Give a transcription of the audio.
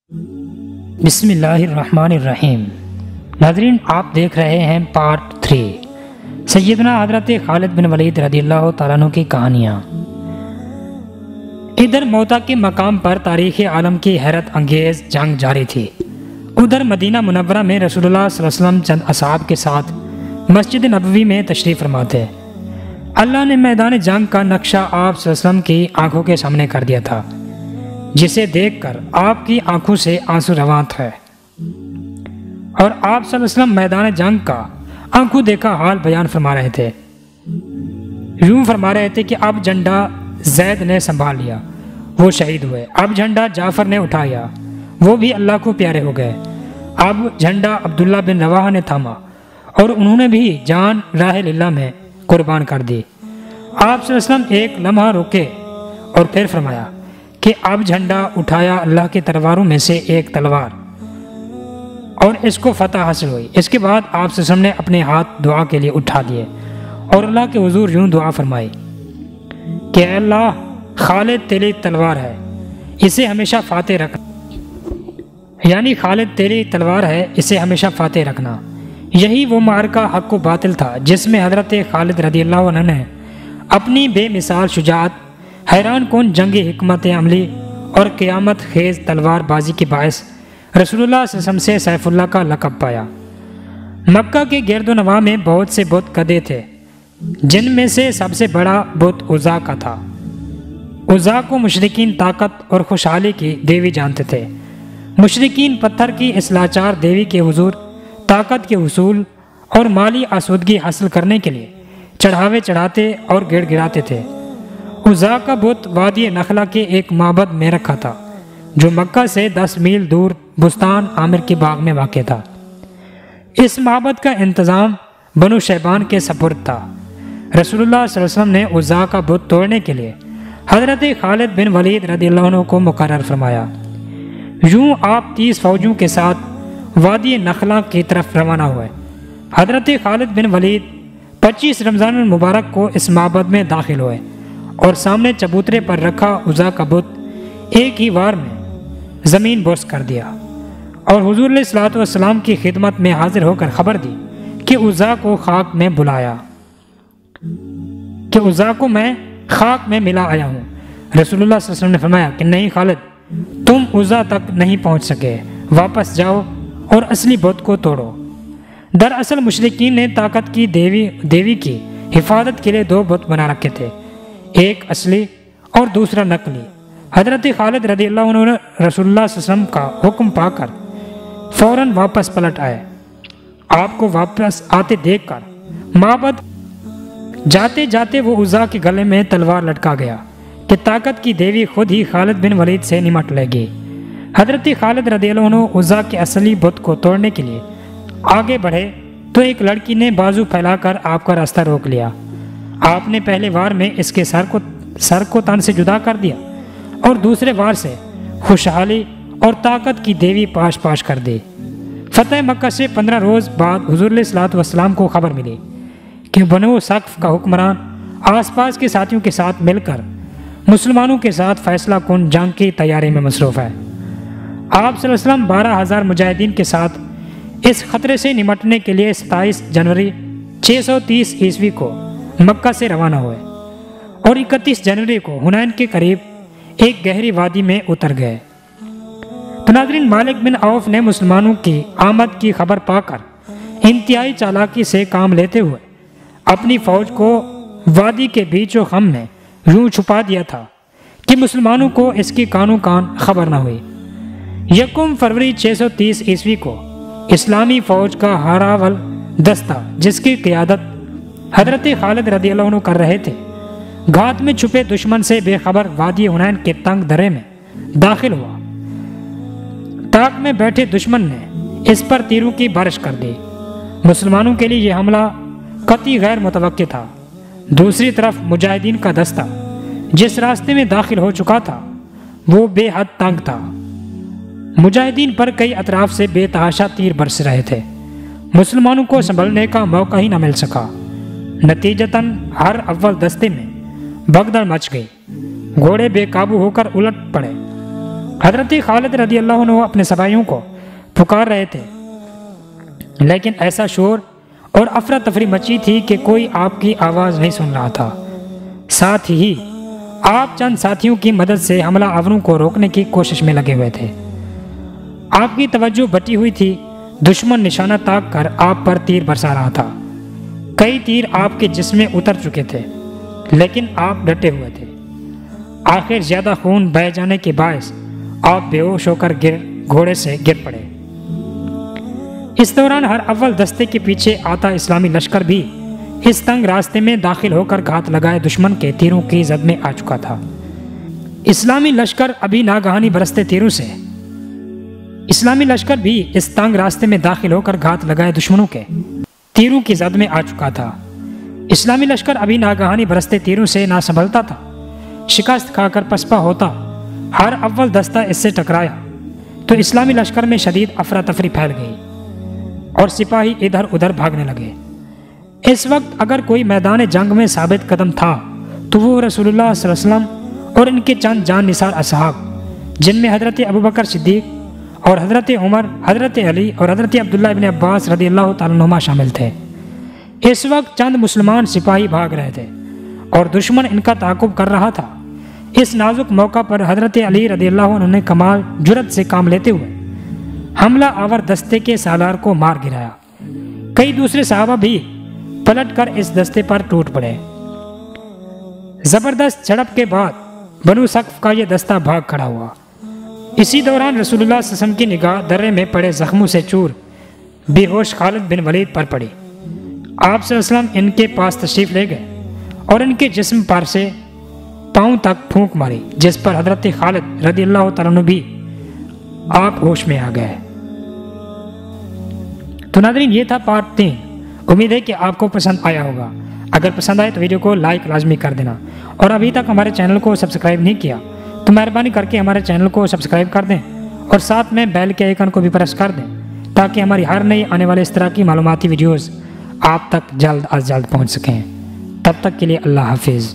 بسم اللہ الرحمن الرحیم۔ ناظرین، آپ دیکھ رہے ہیں پارٹ 3 سیدنا حضرت خالد بن ولید رضی اللہ تعالیٰ عنہ کی کہانیاں۔ ادھر موتا کے مقام پر تاریخ عالم کی حیرت انگیز جنگ جاری تھی، ادھر مدینہ منورہ میں رسول اللہ صلی اللہ علیہ وسلم چند اصحاب کے ساتھ مسجد نبوی میں تشریف فرما تھے۔ اللہ نے میدان جنگ کا نقشہ آپ صلی اللہ علیہ وسلم کی آنکھوں کے سامنے کر دیا تھا، جسے دیکھ کر آپ کی آنکھوں سے آنسو رواں تھے، اور آپ صلی اللہ علیہ وسلم میدان جنگ کا آنکھوں دیکھا حال بیان فرما رہے تھے۔ یوں فرما رہے تھے کہ اب جھنڈا زید نے سنبھال لیا، وہ شہید ہوئے، اب جھنڈا جعفر نے اٹھایا، وہ بھی اللہ کو پیارے ہو گئے، اب جھنڈا عبداللہ بن رواحہ نے تھاما اور انہوں نے بھی جان راہ اللہ میں قربان کر دی۔ آپ صلی اللہ علیہ وسلم ایک لمحہ رکے اور پھر فرمایا کہ اب جھنڈا اٹھایا اللہ کی تلواروں میں سے ایک تلوار، اور اس کو فتح حاصل ہوئی۔ اس کے بعد آپ صلی اللہ علیہ وسلم نے اپنے ہاتھ دعا کے لیے اٹھا دیے اور اللہ کے حضور یوں دعا فرمائی کہ اے اللہ، خالد تیری تلوار ہے، اسے ہمیشہ فاتح رکھنا، یعنی خالد تیری تلوار ہے، اسے ہمیشہ فاتح رکھنا۔ یہی وہ معرکہ حق و باطل تھا جس میں حضرت خالد رضی اللہ عنہ نے اپنی بے مثال شجاعت، حیران کن جنگی حکمت عملی اور قیامت خیز تلوار بازی کے باعث رسول اللہ صلی اللہ علیہ وسلم سے سیف اللہ کا لقب پایا۔ مکہ کے گرد و نواح میں بہت سے بت کدے تھے، جن میں سے سب سے بڑا بت عزا کا تھا۔ عزا کو مشرکین طاقت اور خوشحالی کی دیوی جانتے تھے۔ مشرکین پتھر کی اس لاچار دیوی کے حضور طاقت کے حصول اور مالی آسودگی حاصل کرنے کے لیے چڑھاوے چڑھاتے اور گڑ گڑاتے تھے۔ عزا کا بت وادی نخلا کے ایک معبد میں رکھا تھا، جو مکہ سے 10 میل دور بستان عامر کے باغ میں واقع تھا۔ اس معبد کا انتظام بنو شیبان کے سپرد تھا۔ رسول اللہ صلی اللہ علیہ وسلم نے عزا کا بت توڑنے کے لیے حضرت خالد بن ولید رضی اللہ عنہ کو مقرر فرمایا۔ یوں آپ 30 فوجوں کے ساتھ وادی نخلا کی طرف روانہ ہوئے۔ حضرت خالد بن ولید 25 رمضان المبارک کو اس معبد میں داخل ہوئے اور سامنے چبوترے پر رکھا عزا کا بت ایک ہی وار میں زمین بوس کر دیا، اور حضور علیہ الصلوۃ والسلام کی خدمت میں حاضر ہو کر خبر دی کہ عزا کو خاک میں بلایا، کہ عزا کو میں خاک میں ملا آیا ہوں۔ رسول اللہ صلی اللہ علیہ وسلم نے فرمایا کہ نہیں خالد، تم عزا تک نہیں پہنچ سکے، واپس جاؤ اور اصلی بت کو توڑو۔ دراصل مشرکین نے طاقت کی دیوی کی حفاظت کے لیے 2 بت بنا رکھے تھے، ایک اصلی اور دوسرا نقلی۔ حضرت خالد رضی اللہ عنہ رسول اللہ صلی اللہ علیہ وسلم کا حکم پا کر فوراً واپس پلٹ آئے۔ آپ کو واپس آتے دیکھ کر معبد جاتے جاتے وہ عزا کے گلے میں تلوار لٹکا گیا کہ طاقت کی دیوی خود ہی خالد بن ولید سے نمٹ لے گی۔ حضرت خالد رضی اللہ عنہ عزا کے اصلی بت کو توڑنے کے لیے آگے بڑھے تو ایک لڑکی نے بازو پھیلا کر آپ کا راستہ روک لیا۔ آپ نے پہلے وار میں اس کے سر کو تن سے جدا کر دیا اور دوسرے وار سے خوشحالی اور طاقت کی دیوی پاش پاش کر دی۔ فتح مکہ سے 15 روز بعد حضور علیہ الصلوۃ والسلام کو خبر ملی کہ بنو ثقف کا حکمران آس پاس کے ساتھیوں کے ساتھ مل کر مسلمانوں کے ساتھ فیصلہ کن جنگ کی تیاری میں مصروف ہے۔ آپ صلی اللہ علیہ وسلم 12,000 مجاہدین کے ساتھ اس خطرے سے نمٹنے کے لیے 27 جنوری 630 عیسوی کو مکہ سے روانہ ہوئے اور 31 جنوری کو حنین کے قریب ایک گہری وادی میں اتر گئے۔ تو ناظرین، مالک بن عوف نے مسلمانوں کی آمد کی خبر پا کر انتہائی چالاکی سے کام لیتے ہوئے اپنی فوج کو وادی کے بیچ و خم میں یوں چھپا دیا تھا کہ مسلمانوں کو اس کی کانوں کان خبر نہ ہوئی۔ 1 فروری 630 عیسوی کو اسلامی فوج کا ہراول دستہ، جس کی قیادت حضرت خالد رضی اللہ عنہ کر رہے تھے، گھات میں چھپے دشمن سے بے خبر وادی حنین کے تنگ درے میں داخل ہوا۔ طاق میں بیٹھے دشمن نے اس پر تیروں کی بارش کر دی۔ مسلمانوں کے لیے یہ حملہ قطعی غیر متوقع تھا۔ دوسری طرف مجاہدین کا دستہ جس راستے میں داخل ہو چکا تھا وہ بے حد تنگ تھا۔ مجاہدین پر کئی اطراف سے بے تحاشا تیر برس رہے تھے، مسلمانوں کو سنبھلنے کا موقع ہی نہ مل سکا۔ نتیجتاً ہر اول دستے میں بھگدڑ مچ گئی، گھوڑے بے قابو ہو کر الٹ پڑے حضرت خالد رضی اللہ عنہ اپنے سپاہیوں کو پکار رہے تھے، لیکن ایسا شور اور افراتفری مچی تھی کہ کوئی آپ کی آواز نہیں سن رہا تھا۔ ساتھ ہی آپ چند ساتھیوں کی مدد سے حملہ آوروں کو روکنے کی کوشش میں لگے ہوئے تھے۔ آپ کی توجہ بٹی ہوئی تھی، دشمن نشانہ تاک کر آپ پر تیر برسا رہا تھا۔ کئی تیر آپ کے جسم میں اتر چکے تھے، لیکن آپ ڈٹے ہوئے تھے۔ آخر زیادہ خون بہہ جانے کے باعث آپ بے ہوش ہو کر گھوڑے سے گر پڑے۔ اس دوران ہر اول دستے کے پیچھے آتا اسلامی لشکر بھی اس تنگ راستے میں داخل ہو کر گھات لگائے دشمن کے تیروں کی زد میں آ چکا تھا۔ اسلامی لشکر بھی اس تنگ راستے میں داخل ہو کر گھات لگائے دشمنوں کے تیروں کی زد میں آ چکا تھا۔ اسلامی لشکر ابھی ناگہانی برستے تیروں سے نہ سنبھلتا تھا، شکست کھا کر پسپا ہوتا۔ ہر اول دستہ اس سے ٹکرایا تو اسلامی لشکر میں شدید افراتفری پھیل گئی اور سپاہی ادھر ادھر بھاگنے لگے۔ اس وقت اگر کوئی میدان جنگ میں ثابت قدم تھا تو وہ رسول اللہ صلی اللہ علیہ وسلم اور ان کے چند جان نثار اصحاب، جن میں حضرت ابوبکر صدیق اور حضرت عمر، حضرت علی اور حضرت عبداللہ ابن عباس رضی اللہ تعالیٰ عنہما شامل تھے۔ اس وقت چند مسلمان سپاہی بھاگ رہے تھے اور دشمن ان کا تعاقب کر رہا تھا۔ اس نازک موقع پر حضرت علی رضی اللہ عنہ نے کمال جرأت سے کام لیتے ہوئے حملہ آور دستے کے سالار کو مار گرایا۔ کئی دوسرے صحابہ بھی پلٹ کر اس دستے پر ٹوٹ پڑے۔ زبردست جھڑپ کے بعد بنو ثقف کا یہ دستہ بھاگ کھڑا ہوا۔ اسی دوران رسول اللہ صلی اللہ علیہ وسلم کی نگاہ درے میں پڑے زخموں سے چور بے ہوش خالد بن ولید پر پڑی۔ آپ صلی اللہ علیہ وسلم ان کے پاس تشریف لے گئے اور ان کے جسم پر سے پاؤں تک پھونک ماری، جس پر حضرت خالد رضی اللہ تعالیٰ عنہ بھی آپ ہوش میں آ گئے۔ تو ناظرین، یہ تھا پارٹ 3۔ امید ہے کہ آپ کو پسند آیا ہوگا۔ اگر پسند آئے تو ویڈیو کو لائک لازمی کر دینا، اور ابھی تک ہمارے چینل کو سبسکرائب نہیں کیا تو مہربانی کر کے ہمارے چینل کو سبسکرائب کر دیں اور ساتھ میں بیل کے آئیکن کو بھی پریس کر دیں تاکہ ہماری ہر نئی آنے والے اس طرح کی معلوماتی ویڈیوز آپ تک جلد از جلد پہنچ سکیں۔ تب تک کے لیے اللہ حافظ۔